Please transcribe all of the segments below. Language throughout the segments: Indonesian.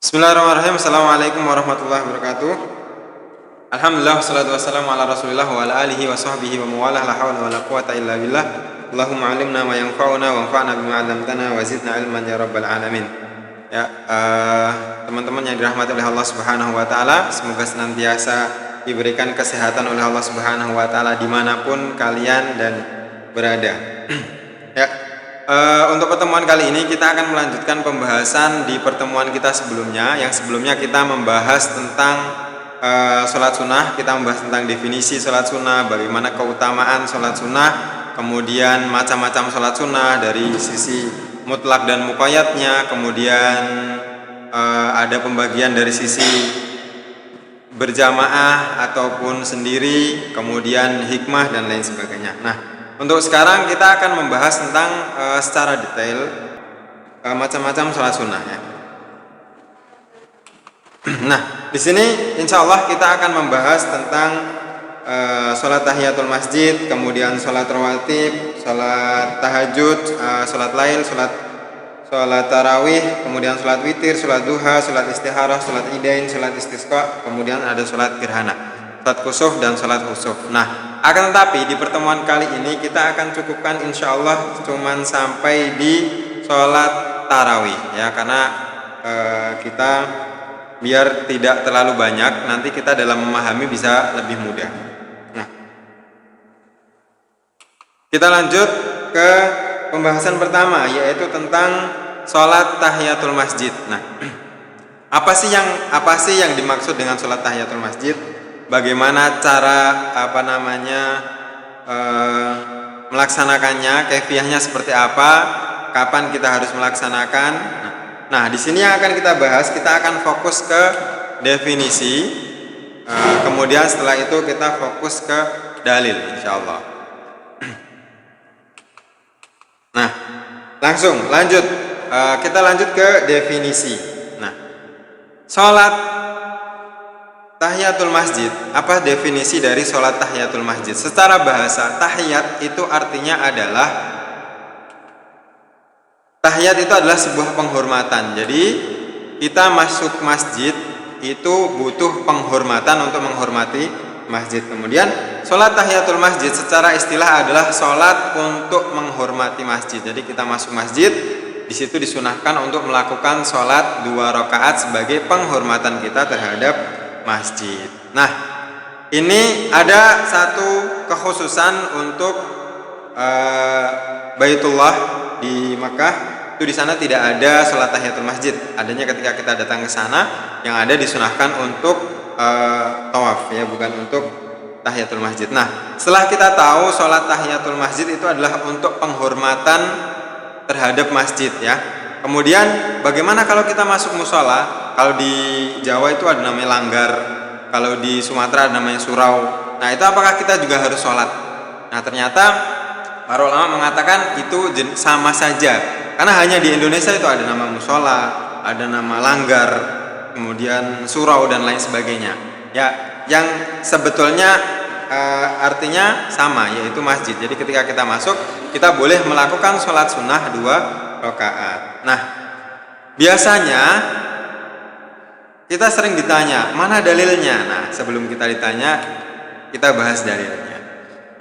Bismillahirrahmanirrahim. Assalamualaikum warahmatullahi wabarakatuh. Alhamdulillah wassalatu wassalamu ala Rasulillah wa ala alihi wa sahbihi wa mawalah, la haula wala quwata illa billah. Allahumma 'allimna ma yanfa'una wanfa'na bima 'allamtana wa zidna ilman ya rabbal alamin. Ya, teman-teman yang dirahmati oleh Allah Subhanahu wa taala, semoga senantiasa diberikan kesehatan oleh Allah Subhanahu wa taala dimanapun kalian dan berada. Ya, untuk pertemuan kali ini kita akan melanjutkan pembahasan di pertemuan kita sebelumnya. Yang sebelumnya kita membahas tentang sholat sunnah. Kita membahas tentang definisi sholat sunnah, bagaimana keutamaan sholat sunnah, kemudian macam-macam sholat sunnah dari sisi mutlak dan muqayyadnya, kemudian ada pembagian dari sisi berjamaah ataupun sendiri, kemudian hikmah dan lain sebagainya. Nah, untuk sekarang kita akan membahas tentang secara detail macam-macam sholat sunnah ya. Nah, di sini insya Allah kita akan membahas tentang sholat tahiyatul masjid, kemudian sholat rawatib, sholat tahajud, sholat lail, sholat tarawih, kemudian sholat witir, sholat duha, sholat istikharah, sholat idain, sholat istisqa, kemudian ada sholat gerhana, sholat kusuf dan sholat khusuf. Nah, akan tetapi di pertemuan kali ini kita akan cukupkan insya Allah cuman sampai di sholat tarawih ya, karena kita biar tidak terlalu banyak, nanti kita dalam memahami bisa lebih mudah. Nah, kita lanjut ke pembahasan pertama, yaitu tentang sholat tahiyatul masjid. Nah, apa sih yang dimaksud dengan sholat tahiyatul masjid? Bagaimana cara melaksanakannya, kaifiahnya seperti apa, kapan kita harus melaksanakan. Nah, di sini yang akan kita bahas, kita akan fokus ke definisi, kemudian setelah itu kita fokus ke dalil, insya Allah. Nah, langsung lanjut, kita lanjut ke definisi. Nah, sholat tahiyatul masjid, apa definisi dari sholat tahiyatul masjid? Secara bahasa, tahiyat itu artinya adalah, tahiyat itu adalah sebuah penghormatan. Jadi kita masuk masjid itu butuh penghormatan untuk menghormati masjid. Kemudian sholat tahiyatul masjid secara istilah adalah sholat untuk menghormati masjid. Jadi kita masuk masjid, di situ disunahkan untuk melakukan sholat 2 rakaat sebagai penghormatan kita terhadap masjid. Nah, ini ada satu kekhususan untuk Baitullah di Makkah. Itu di sana tidak ada sholat tahiyatul masjid. Adanya ketika kita datang ke sana, yang ada disunahkan untuk tawaf ya, bukan untuk tahiyatul masjid. Nah, setelah kita tahu sholat tahiyatul masjid itu adalah untuk penghormatan terhadap masjid ya. Kemudian bagaimana kalau kita masuk musola? Kalau di Jawa itu ada namanya langgar, kalau di Sumatera ada namanya surau. Nah, itu apakah kita juga harus sholat? Nah, ternyata para ulama mengatakan itu sama saja, karena hanya di Indonesia itu ada nama musola, ada nama langgar, kemudian surau dan lain sebagainya. Ya, yang sebetulnya artinya sama, yaitu masjid. Jadi ketika kita masuk, kita boleh melakukan sholat sunnah 2 rakaat. Nah, biasanya kita sering ditanya, mana dalilnya? Nah, sebelum kita ditanya, kita bahas dalilnya.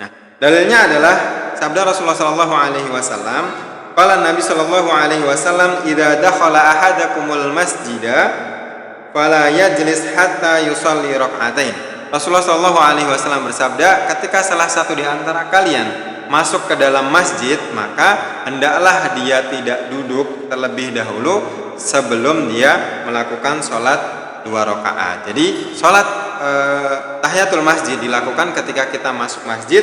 Nah, dalilnya adalah sabda Rasulullah sallallahu alaihi wasallam, qala Nabi sallallahu alaihi wasallam, "Idza dakhala ahadakumul masjida fala yajlis hatta yusalli rak'atain." Rasulullah sallallahu alaihi wasallam bersabda, ketika salah satu di antara kalian masuk ke dalam masjid, maka hendaklah dia tidak duduk terlebih dahulu sebelum dia melakukan sholat 2 rakaat. Jadi sholat tahiyatul masjid dilakukan ketika kita masuk masjid,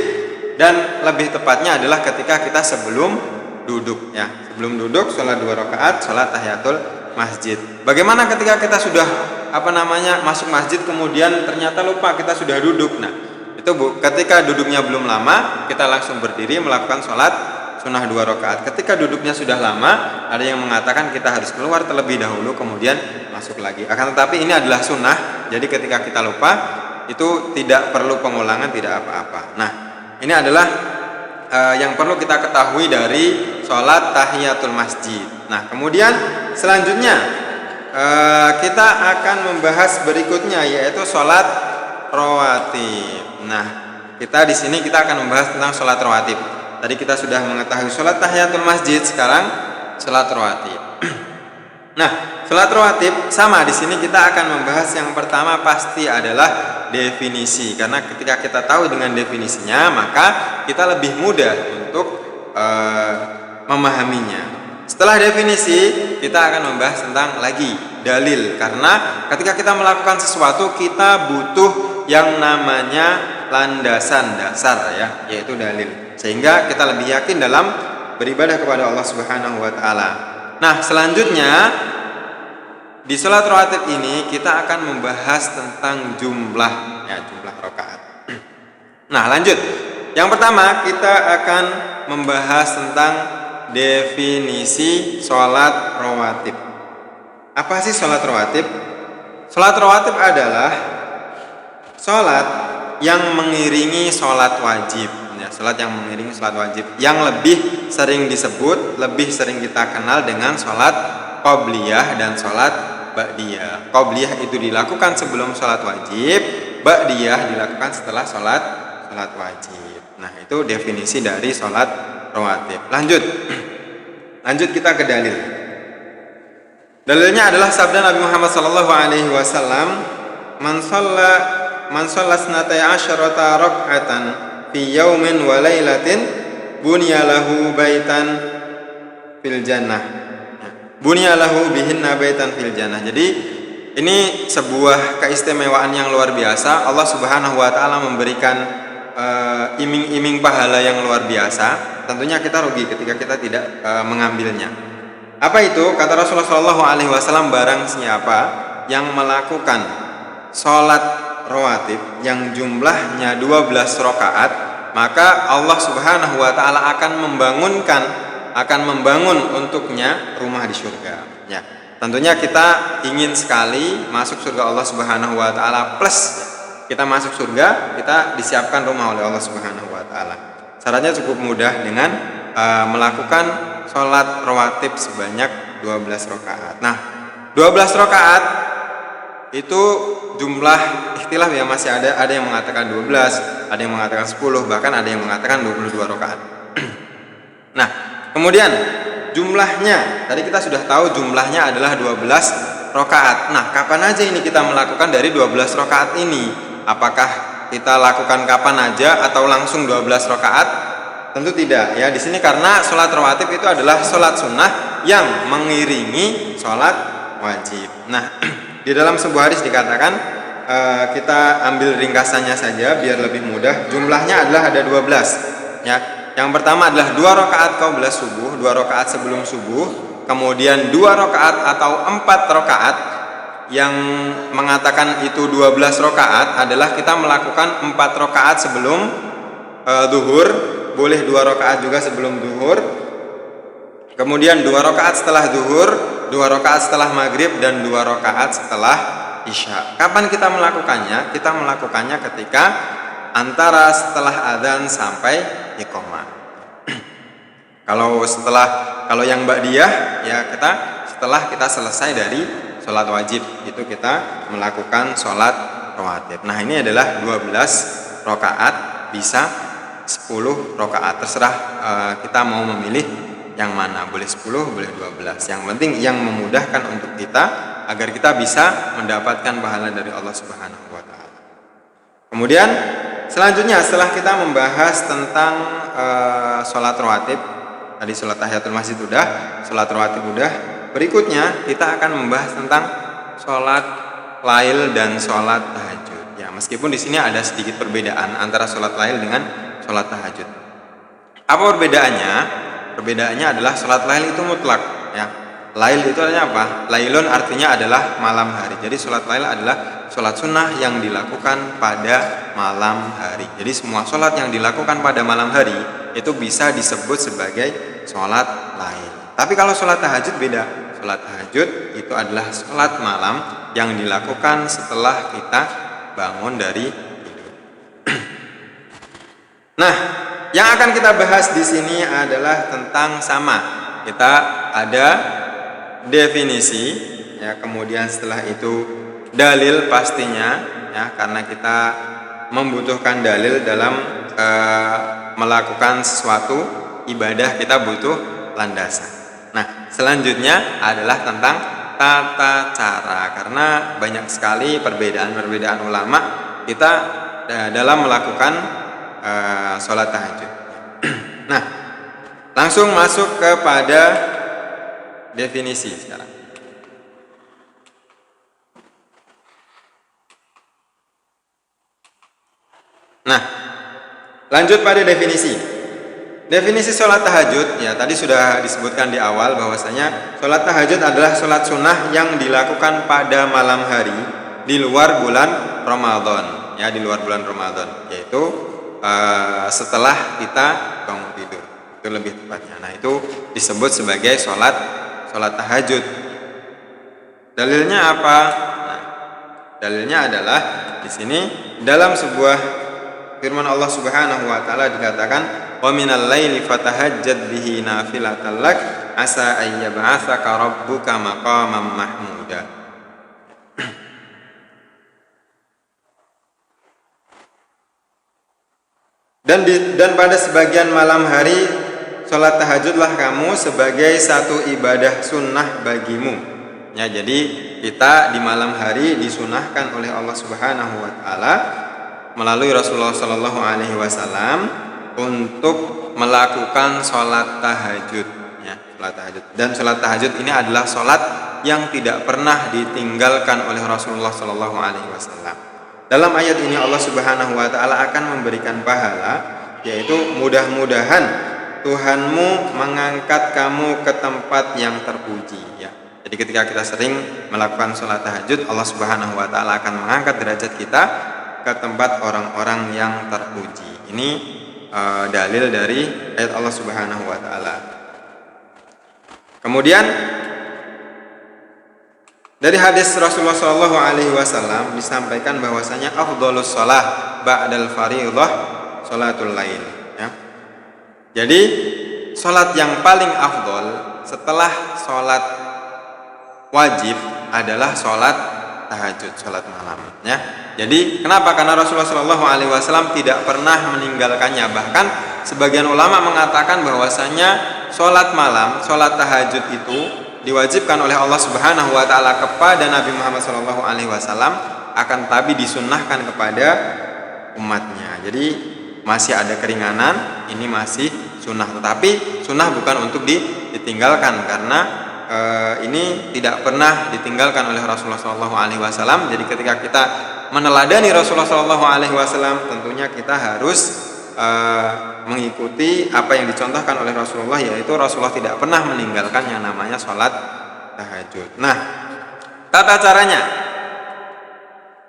dan lebih tepatnya adalah ketika kita sebelum duduk ya. Sebelum duduk sholat 2 rakaat, sholat tahiyatul masjid. Bagaimana ketika kita sudah masuk masjid kemudian ternyata lupa kita sudah duduk? Nah, itu ketika duduknya belum lama, kita langsung berdiri melakukan sholat sunnah 2 rakaat. Ketika duduknya sudah lama, ada yang mengatakan kita harus keluar terlebih dahulu kemudian masuk lagi. Akan tetapi ini adalah sunnah, jadi ketika kita lupa itu tidak perlu pengulangan, tidak apa-apa. Nah, ini adalah yang perlu kita ketahui dari sholat tahiyatul masjid. Nah, kemudian selanjutnya kita akan membahas berikutnya, yaitu sholat rawatib. Nah, kita di sini kita akan membahas tentang sholat rawatib. Tadi kita sudah mengetahui sholat tahiyatul masjid, sekarang sholat rawatib. Nah, sholat rawatib sama di sini kita akan membahas yang pertama pasti adalah definisi, karena ketika kita tahu dengan definisinya maka kita lebih mudah untuk memahaminya. Setelah definisi kita akan membahas tentang lagi dalil, karena ketika kita melakukan sesuatu kita butuh yang namanya landasan dasar ya, yaitu dalil, sehingga kita lebih yakin dalam beribadah kepada Allah Subhanahu wa taala. Nah, selanjutnya di sholat rawatib ini kita akan membahas tentang jumlah rakaat. Nah, lanjut. Yang pertama kita akan membahas tentang definisi sholat rawatib. Apa sih sholat rawatib? Sholat rawatib adalah sholat yang mengiringi sholat wajib. Ya, sholat yang mengiringi sholat wajib, yang lebih sering disebut, lebih sering kita kenal dengan sholat qobliyah dan sholat ba'diyah. Qobliyah itu dilakukan sebelum sholat wajib, ba'diyah dilakukan setelah sholat wajib. Nah, itu definisi dari sholat rawatib. Lanjut kita ke dalil. Dalilnya adalah sabda Nabi Muhammad SAW, man shalla isnatai asyarata rak'atan fi yaumin wa lailatin bunya lahu baitan fil jannah. Bunya lahu bihinna baitan fil jannah. Jadi ini sebuah keistimewaan yang luar biasa. Allah Subhanahu wa taala memberikan iming-iming pahala yang luar biasa. Tentunya kita rugi ketika kita tidak mengambilnya. Apa itu? Kata Rasulullah SAW, barang siapa yang melakukan sholat rawatib yang jumlahnya 12 rakaat, maka Allah Subhanahu wa taala akan membangun untuknya rumah di surga. Ya, tentunya kita ingin sekali masuk surga Allah Subhanahu wa taala, plus kita masuk surga, kita disiapkan rumah oleh Allah Subhanahu wa taala. Syaratnya cukup mudah dengan melakukan sholat rawatib sebanyak 12 rakaat. Nah, 12 rakaat itu jumlah ikhtilaf ya, masih ada yang mengatakan 12, ada yang mengatakan 10, bahkan ada yang mengatakan 22 rakaat. Nah, kemudian jumlahnya, tadi kita sudah tahu jumlahnya adalah 12 rakaat. Nah, kapan aja ini kita melakukan dari 12 rakaat ini? Apakah kita lakukan kapan aja atau langsung 12 rakaat? Tentu tidak ya. Di sini karena sholat rawatib itu adalah sholat sunnah yang mengiringi sholat wajib. Nah, di dalam sebuah hadis dikatakan, kita ambil ringkasannya saja biar lebih mudah. Jumlahnya adalah ada 12 ya. Yang pertama adalah 2 rakaat qabla subuh, 2 rakaat sebelum subuh, kemudian 2 rakaat atau 4 rakaat. Yang mengatakan itu 12 rakaat adalah kita melakukan 4 rakaat sebelum duhur, boleh 2 rakaat juga sebelum duhur, kemudian 2 rakaat setelah duhur, 2 rakaat setelah maghrib, dan 2 rakaat setelah isya. Kapan kita melakukannya? Kita melakukannya ketika antara setelah adzan sampai iqamah. Kalau yang ba'diyah ya, setelah kita selesai dari sholat wajib, itu kita melakukan sholat rawatib. Nah, ini adalah 12 rakaat, bisa 10 rakaat, terserah kita mau memilih yang mana, boleh 10, boleh 12. Yang penting yang memudahkan untuk kita agar kita bisa mendapatkan pahala dari Allah Subhanahu wa taala. Kemudian selanjutnya setelah kita membahas tentang sholat rawatib, tadi sholat tahiyatul masjid udah, sholat rawatib udah, berikutnya kita akan membahas tentang sholat lail dan sholat tahajud. Ya, meskipun di sini ada sedikit perbedaan antara sholat lail dengan sholat tahajud. Apa perbedaannya? Perbedaannya adalah sholat lail itu mutlak. Ya, lail itu artinya apa? Lailun artinya adalah malam hari. Jadi sholat lail adalah sholat sunnah yang dilakukan pada malam hari. Jadi semua sholat yang dilakukan pada malam hari itu bisa disebut sebagai sholat lail. Tapi kalau sholat tahajud beda. Sholat tahajud itu adalah sholat malam yang dilakukan setelah kita bangun dari tidur. Nah, yang akan kita bahas di sini adalah tentang sama. Kita ada definisi ya, kemudian setelah itu dalil pastinya, ya, karena kita membutuhkan dalil dalam melakukan sesuatu ibadah, kita butuh landasan. Nah, selanjutnya adalah tentang tata cara, karena banyak sekali perbedaan ulama kita dalam melakukan sholat tahajud. Nah, langsung masuk kepada definisi sekarang. Nah, lanjut pada definisi. Definisi sholat tahajud, ya tadi sudah disebutkan di awal bahwasanya sholat tahajud adalah sholat sunnah yang dilakukan pada malam hari di luar bulan Ramadan, ya, di luar bulan Ramadan, yaitu setelah kita bangun tidur, itu lebih tepatnya. Nah, itu disebut sebagai sholat tahajud. Dalilnya apa? Nah, dalilnya adalah di sini dalam sebuah firman Allah Subhanahu wa taala dikatakan, "Wa minal laili fatahajjad bihi nafilatan lak asa ay yab'atsaka rabbuka maqaman mahmuda." Dan pada sebagian malam hari sholat tahajudlah kamu sebagai satu ibadah sunnah bagimu. Ya, jadi kita di malam hari disunahkan oleh Allah Subhanahu wa taala melalui Rasulullah Shallallahu Alaihi Wasallam untuk melakukan sholat tahajud, ya, sholat tahajud. Dan sholat tahajud ini adalah sholat yang tidak pernah ditinggalkan oleh Rasulullah Shallallahu Alaihi Wasallam. Dalam ayat ini Allah Subhanahu Wa Taala akan memberikan pahala, yaitu mudah-mudahan Tuhanmu mengangkat kamu ke tempat yang terpuji. Ya. Jadi ketika kita sering melakukan sholat tahajud, Allah Subhanahu Wa Taala akan mengangkat derajat kita ke tempat orang-orang yang terpuji. Ini dalil dari ayat Allah Subhanahu wa taala. Kemudian dari hadis Rasulullah Shallallahu alaihi wasallam disampaikan bahwasanya afdhalus shalah ba'dal fardhah sholatul lail, ya. Jadi salat yang paling afdol setelah salat wajib adalah salat tahajud, salat malam, ya. Jadi kenapa? Karena Rasulullah Shallallahu Alaihi Wasallam tidak pernah meninggalkannya. Bahkan sebagian ulama mengatakan bahwasanya sholat malam, sholat tahajud itu diwajibkan oleh Allah Subhanahu Wa Taala kepada Nabi Muhammad Shallallahu Alaihi Wasallam, akan tapi disunnahkan kepada umatnya. Jadi masih ada keringanan, ini masih sunnah. Tetapi sunnah bukan untuk ditinggalkan, karena ini tidak pernah ditinggalkan oleh Rasulullah Shallallahu Alaihi Wasallam. Jadi ketika kita meneladani Rasulullah Shallallahu Alaihi Wasallam, tentunya kita harus mengikuti apa yang dicontohkan oleh Rasulullah, yaitu Rasulullah tidak pernah meninggalkan yang namanya sholat tahajud. Nah, tata caranya.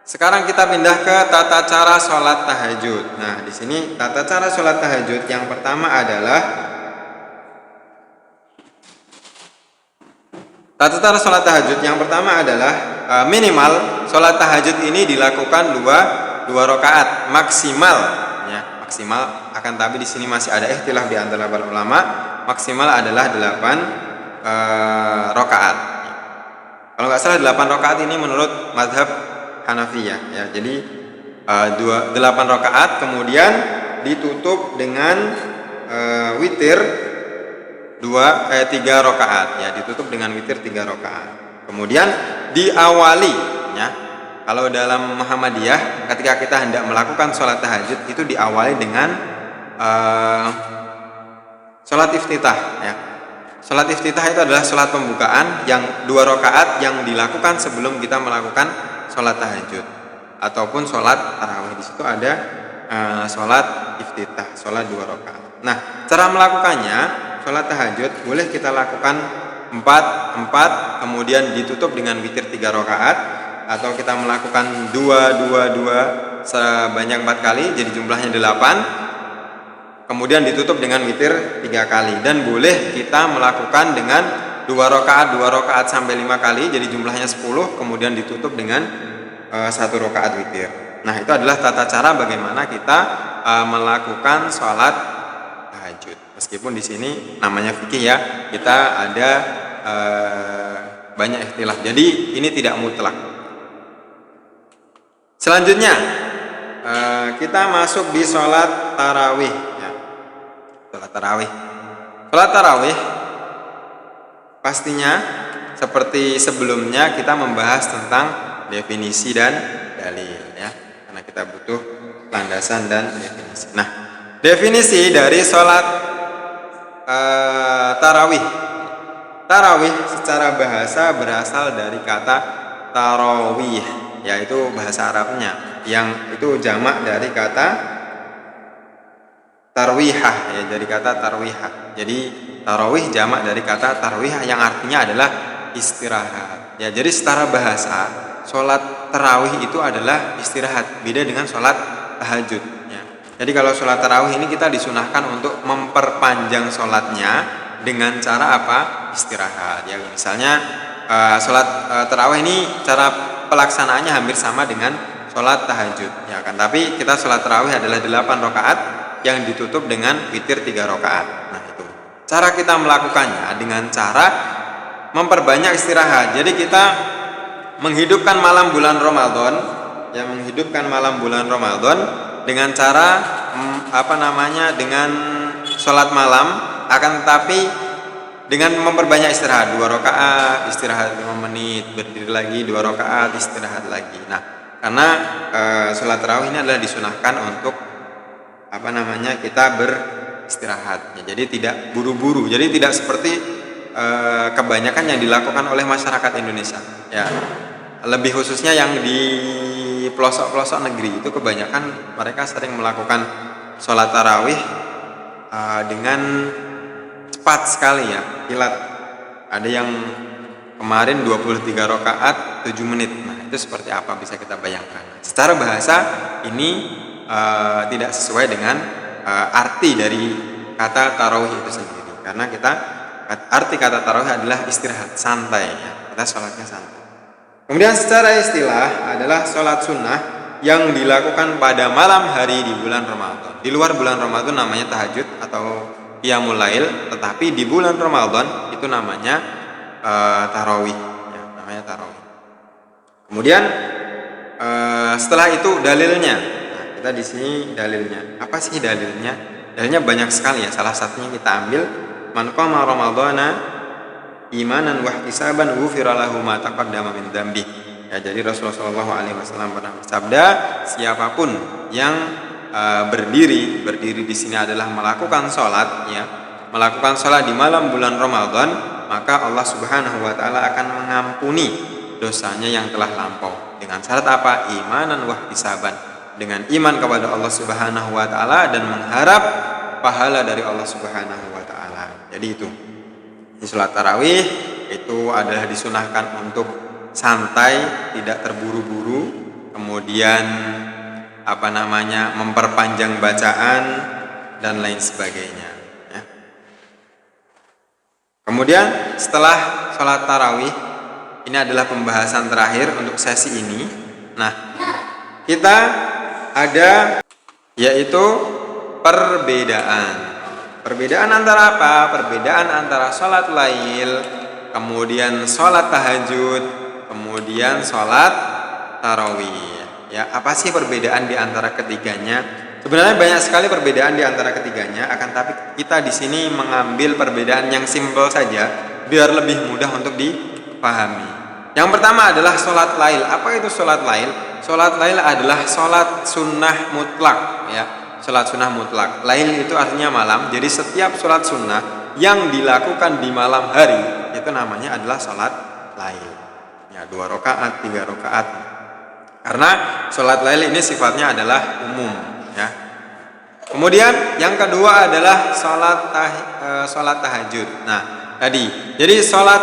Sekarang kita pindah ke tata cara sholat tahajud. Nah, di sini tata cara sholat tahajud yang pertama adalah minimal sholat tahajud ini dilakukan dua rakaat maksimal, ya, maksimal. Akan tapi di sini masih ada ikhtilaf di antara para ulama. Maksimal adalah 8 rakaat. Kalau nggak salah 8 rakaat ini menurut mazhab Hanafiyah, ya. Jadi 8 rakaat kemudian ditutup dengan witir 3 rakaat, ya, ditutup dengan witir 3 rakaat. Kemudian diawali, ya. Kalau dalam Muhammadiyah ketika kita hendak melakukan sholat tahajud itu diawali dengan sholat iftitah, ya. Sholat iftitah itu adalah sholat pembukaan yang 2 rakaat yang dilakukan sebelum kita melakukan sholat tahajud ataupun sholat tarawih. Di situ ada sholat iftitah, sholat 2 rakaat. Nah, cara melakukannya sholat tahajud boleh kita lakukan 4 kemudian ditutup dengan witir 3 rakaat, atau kita melakukan 2 sebanyak 4 kali, jadi jumlahnya 8, kemudian ditutup dengan witir 3 kali. Dan boleh kita melakukan dengan 2 rakaat sampai 5 kali, jadi jumlahnya 10, kemudian ditutup dengan 1 rakaat witir. Nah, itu adalah tata cara bagaimana kita melakukan sholat tahajud. Meskipun di sini namanya fikih, ya, kita ada banyak ikhtilaf. Jadi ini tidak mutlak. Selanjutnya kita masuk di sholat tarawih. Ya. Sholat tarawih. Sholat tarawih pastinya seperti sebelumnya kita membahas tentang definisi dan dalil, ya. Karena kita butuh landasan dan definisi. Nah, definisi dari sholat tarawih. Tarawih secara bahasa berasal dari kata tarawih, yaitu bahasa Arabnya, yang itu jamak dari kata tarwihah, ya, dari kata tarwihah. Jadi tarawih jamak dari kata tarwihah yang artinya adalah istirahat. Ya, jadi secara bahasa sholat tarawih itu adalah istirahat, beda dengan sholat tahajud. Ya. Jadi kalau sholat tarawih ini kita disunahkan untuk memperpanjang sholatnya dengan cara apa? Istirahat. Ya, misalnya sholat tarawih ini cara pelaksanaannya hampir sama dengan sholat tahajud. Ya kan, tapi kita sholat tarawih adalah 8 rakaat yang ditutup dengan witir 3 rakaat. Nah, itu cara kita melakukannya dengan cara memperbanyak istirahat. Jadi kita menghidupkan malam bulan Ramadan, yang menghidupkan malam bulan Ramadan dengan cara dengan sholat malam, akan tetapi dengan memperbanyak istirahat 2 rakaat, istirahat 5 menit, berdiri lagi 2 rakaat, istirahat lagi. Nah, karena sholat tarawih ini adalah disunahkan untuk kita beristirahat. Ya, jadi tidak buru-buru. Jadi tidak seperti kebanyakan yang dilakukan oleh masyarakat Indonesia. Ya, lebih khususnya yang di pelosok-pelosok negeri itu kebanyakan mereka sering melakukan sholat tarawih dengan cepat sekali, ya, kilat. Ada yang kemarin 23 rakaat 7 menit. Nah, itu seperti apa bisa kita bayangkan. Secara bahasa ini tidak sesuai dengan arti dari kata tarawih itu sendiri. Karena arti kata tarawih adalah istirahat, santai, ya. Kita sholatnya santai. Kemudian secara istilah adalah sholat sunnah yang dilakukan pada malam hari di bulan Ramadan. Di luar bulan Ramadan namanya tahajud atau qiyamul lail, tetapi di bulan Ramadan itu namanya tarawih, ya, namanya tarawih. Kemudian setelah itu dalilnya. Nah, kita di sini dalilnya. Apa sih dalilnya? Dalilnya banyak sekali, ya. Salah satunya kita ambil man qama ramadhana imanan wa ihtisaban ghufira lahu ma taqaddama min dzambi. Ya, jadi Rasulullah SAW pernah bersabda, siapapun yang berdiri di sini adalah melakukan sholat, ya, melakukan sholat di malam bulan Ramadan, maka Allah Subhanahu wa taala akan mengampuni dosanya yang telah lampau. Dengan syarat apa? Imanan wa ihtisaban, dengan iman kepada Allah Subhanahu wa taala dan mengharap pahala dari Allah Subhanahu wa taala. Jadi itu. Di sholat tarawih itu adalah disunahkan untuk santai, tidak terburu-buru, kemudian memperpanjang bacaan dan lain sebagainya, ya. Kemudian setelah sholat tarawih, ini adalah pembahasan terakhir untuk sesi ini. Nah, kita ada yaitu perbedaan. Perbedaan antara apa? Perbedaan antara sholat lail, kemudian sholat tahajud, kemudian sholat tarawih. Ya, apa sih perbedaan di antara ketiganya? Sebenarnya banyak sekali perbedaan di antara ketiganya, akan tapi kita di sini mengambil perbedaan yang simpel saja, biar lebih mudah untuk dipahami. Yang pertama adalah sholat lail. Apa itu sholat lail? Sholat lail adalah sholat sunnah mutlak, ya. Sholat sunnah mutlak. Lail itu artinya malam. Jadi setiap sholat sunnah yang dilakukan di malam hari itu namanya adalah sholat lail. Ya, 2 rakaat, 3 rakaat. Karena sholat lail ini sifatnya adalah umum, ya. Kemudian yang kedua adalah sholat tahajud. Nah, tadi. Jadi sholat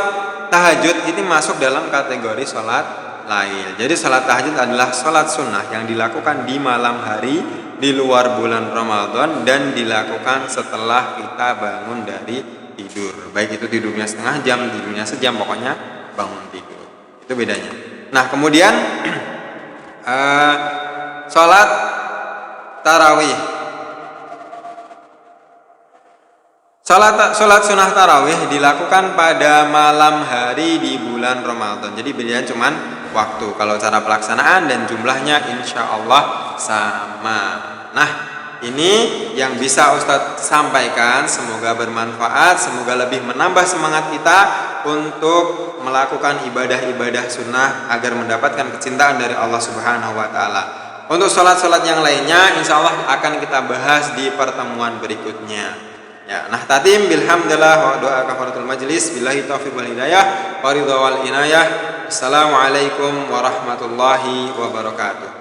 tahajud ini masuk dalam kategori sholat lail. Jadi sholat tahajud adalah sholat sunnah yang dilakukan di malam hari di luar bulan Ramadan dan dilakukan setelah kita bangun dari tidur. Baik itu tidurnya setengah jam, tidurnya sejam, pokoknya bangun tidur. Itu bedanya. Nah, kemudian sholat tarawih. Sholat sunnah tarawih dilakukan pada malam hari di bulan Ramadan. Jadi bedanya cuman waktu. Kalau cara pelaksanaan dan jumlahnya insya Allah sama. Nah, ini yang bisa Ustadz sampaikan. Semoga bermanfaat, semoga lebih menambah semangat kita untuk melakukan ibadah-ibadah sunnah agar mendapatkan kecintaan dari Allah Subhanahu wa Ta'ala. Untuk sholat-sholat yang lainnya insya Allah akan kita bahas di pertemuan berikutnya. Ya, nah tatim bilhamdulillah wa doa kafaratul majlis billahi taufiq wal hidayah wa ridha wal inayah. Assalamualaikum warahmatullahi wabarakatuh.